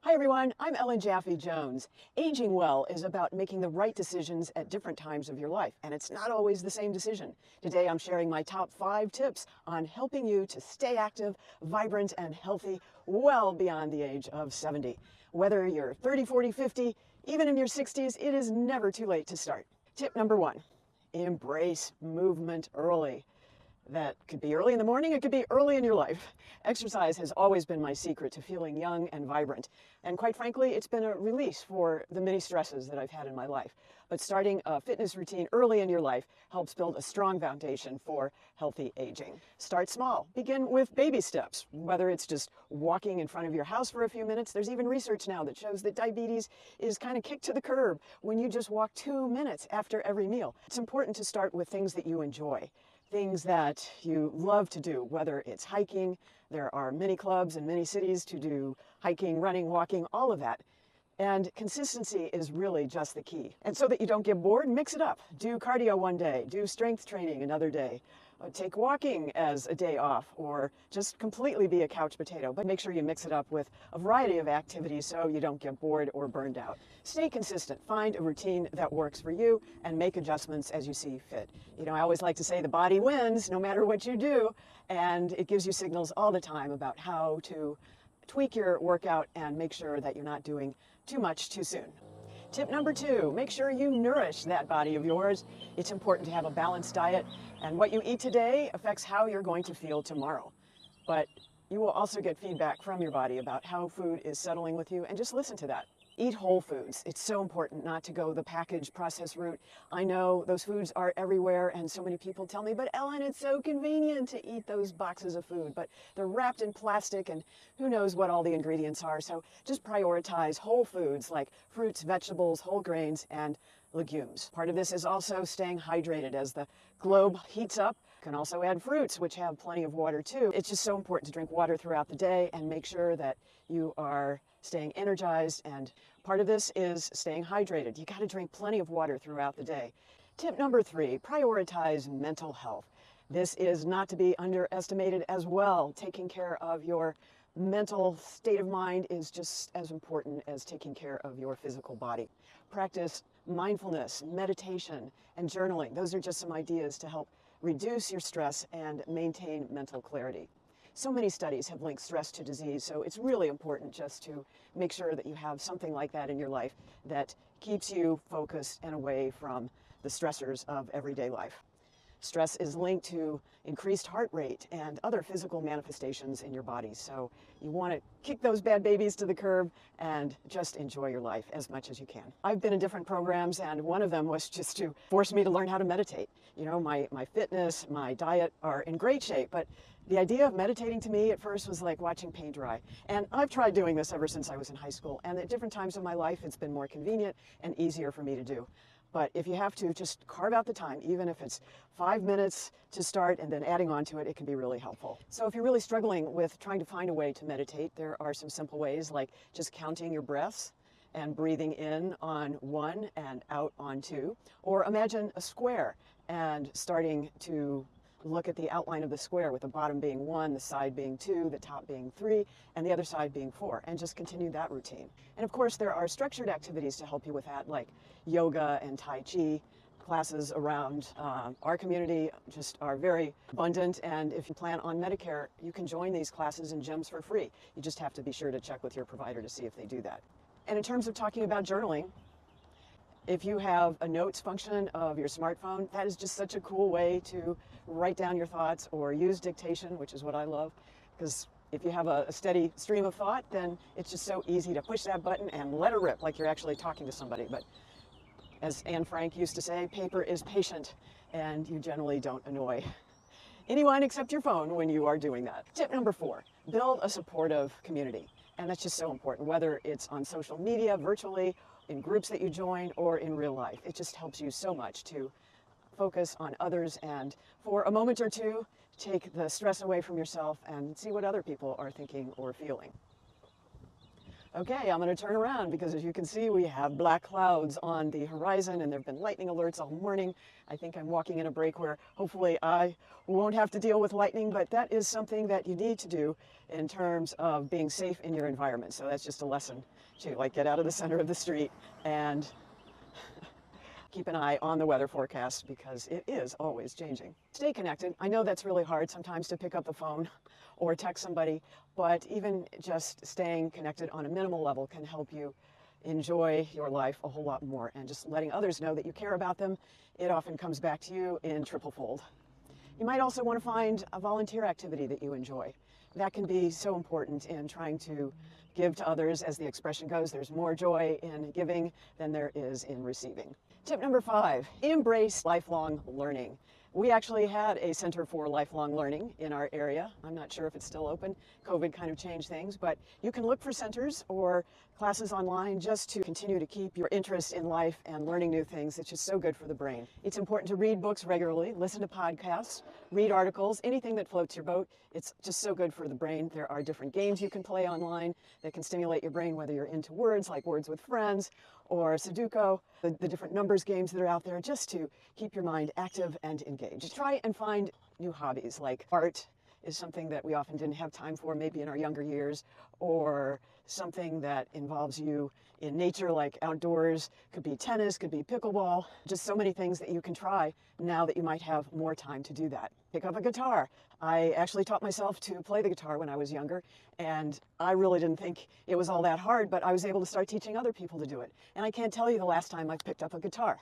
Hi everyone, I'm Ellen Jaffe Jones. Aging well is about making the right decisions at different times of your life, and it's not always the same decision. Today I'm sharing my top 5 tips on helping you to stay active, vibrant, and healthy well beyond the age of 70. Whether you're 30, 40, 50, even in your 60s, it is never too late to start. Tip number 1, embrace movement early. That could be early in the morning, it could be early in your life. Exercise has always been my secret to feeling young and vibrant. And quite frankly, it's been a release for the many stresses that I've had in my life. But starting a fitness routine early in your life helps build a strong foundation for healthy aging. Start small. Begin with baby steps. Whether it's just walking in front of your house for a few minutes, there's even research now that shows that diabetes is kind of kicked to the curb when you just walk 2 minutes after every meal. It's important to start with things that you enjoy. Things that you love to do, whether it's hiking. There are many clubs in many cities to do hiking, running, walking, all of that. And consistency is really just the key. And so that you don't get bored, mix it up. Do cardio one day, do strength training another day. Take walking as a day off, or just completely be a couch potato. But make sure you mix it up with a variety of activities so you don't get bored or burned out. Stay consistent. Find a routine that works for you and make adjustments as you see fit. You know, I always like to say the body wins no matter what you do, and it gives you signals all the time about how to tweak your workout and make sure that you're not doing too much too soon. Tip number 2, make sure you nourish that body of yours. It's important to have a balanced diet, and what you eat today affects how you're going to feel tomorrow. But you will also get feedback from your body about how food is settling with you, and just listen to that. Eat whole foods. It's so important not to go the packaged processed route. I know those foods are everywhere, and so many people tell me, but Ellen, it's so convenient to eat those boxes of food, but they're wrapped in plastic and who knows what all the ingredients are. So just prioritize whole foods like fruits, vegetables, whole grains, and legumes. Part of this is also staying hydrated as the globe heats up. You can also add fruits, which have plenty of water too. It's just so important to drink water throughout the day and make sure that you are staying energized, and part of this is staying hydrated. You got to drink plenty of water throughout the day. Tip number 3, prioritize mental health. This is not to be underestimated as well. Taking care of your mental state of mind is just as important as taking care of your physical body. Practice mindfulness, meditation, and journaling. Those are just some ideas to help reduce your stress and maintain mental clarity. So many studies have linked stress to disease, so it's really important just to make sure that you have something like that in your life that keeps you focused and away from the stressors of everyday life. Stress is linked to increased heart rate and other physical manifestations in your body. So you want to kick those bad babies to the curb and just enjoy your life as much as you can. I've been in different programs, and one of them was just to force me to learn how to meditate. You know, my fitness, my diet are in great shape, but the idea of meditating to me at first was like watching paint dry. And I've tried doing this ever since I was in high school, and at different times of my life it's been more convenient and easier for me to do. But if you have to, just carve out the time, even if it's 5 minutes to start and then adding on to it, it can be really helpful. So if you're really struggling with trying to find a way to meditate, there are some simple ways like just counting your breaths and breathing in on 1 and out on 2. Or imagine a square and starting to look at the outline of the square with the bottom being 1, the side being 2, the top being 3, and the other side being 4, and just continue that routine. And of course, there are structured activities to help you with that, like yoga and Tai Chi. Classes around our community just are very abundant, and if you plan on Medicare, you can join these classes in gyms for free. You just have to be sure to check with your provider to see if they do that. And in terms of talking about journaling, if you have a notes function of your smartphone, that is just such a cool way to write down your thoughts, or use dictation, which is what I love, because if you have a steady stream of thought, then it's just so easy to push that button and let it rip like you're actually talking to somebody. But as Anne Frank used to say, paper is patient, and you generally don't annoy anyone except your phone when you are doing that. Tip number 4, build a supportive community. And that's just so important, whether it's on social media, virtually, in groups that you join, or in real life. It just helps you so much to focus on others and for a moment or two, take the stress away from yourself and see what other people are thinking or feeling. Okay, I'm going to turn around because as you can see, we have black clouds on the horizon and there have been lightning alerts all morning. I think I'm walking in a break where hopefully I won't have to deal with lightning, but that is something that you need to do in terms of being safe in your environment. So that's just a lesson to like get out of the center of the street and keep an eye on the weather forecast because it is always changing. Stay connected. I know that's really hard sometimes to pick up the phone or text somebody, but even just staying connected on a minimal level can help you enjoy your life a whole lot more. And just letting others know that you care about them, it often comes back to you in triple fold. You might also want to find a volunteer activity that you enjoy. That can be so important in trying to give to others. As the expression goes, there's more joy in giving than there is in receiving. Tip number 5, embrace lifelong learning. We actually had a Center for Lifelong Learning in our area. I'm not sure if it's still open. COVID kind of changed things, but you can look for centers or classes online just to continue to keep your interest in life and learning new things. It's just so good for the brain. It's important to read books regularly, listen to podcasts, read articles, anything that floats your boat. It's just so good for the brain. There are different games you can play online that can stimulate your brain, whether you're into words like Words with Friends or Sudoku, the different numbers games that are out there, just to keep your mind active and engaged. Try and find new hobbies, like art is something that we often didn't have time for maybe in our younger years, or something that involves you in nature like outdoors. Could be tennis, could be pickleball, just so many things that you can try now that you might have more time to do that. Pick up a guitar. I actually taught myself to play the guitar when I was younger, and I really didn't think it was all that hard, but I was able to start teaching other people to do it. And I can't tell you the last time I've picked up a guitar.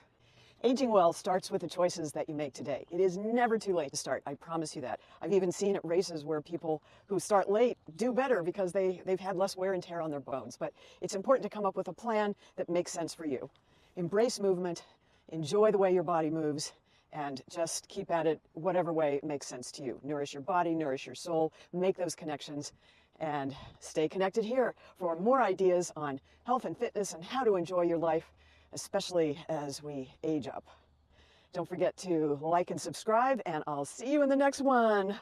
Aging well starts with the choices that you make today. It is never too late to start, I promise you that. I've even seen at races where people who start late do better because they've had less wear and tear on their bones. But it's important to come up with a plan that makes sense for you. Embrace movement, enjoy the way your body moves, and just keep at it whatever way makes sense to you. Nourish your body, nourish your soul, make those connections, and stay connected here for more ideas on health and fitness and how to enjoy your life, especially as we age up. Don't forget to like and subscribe, and I'll see you in the next one.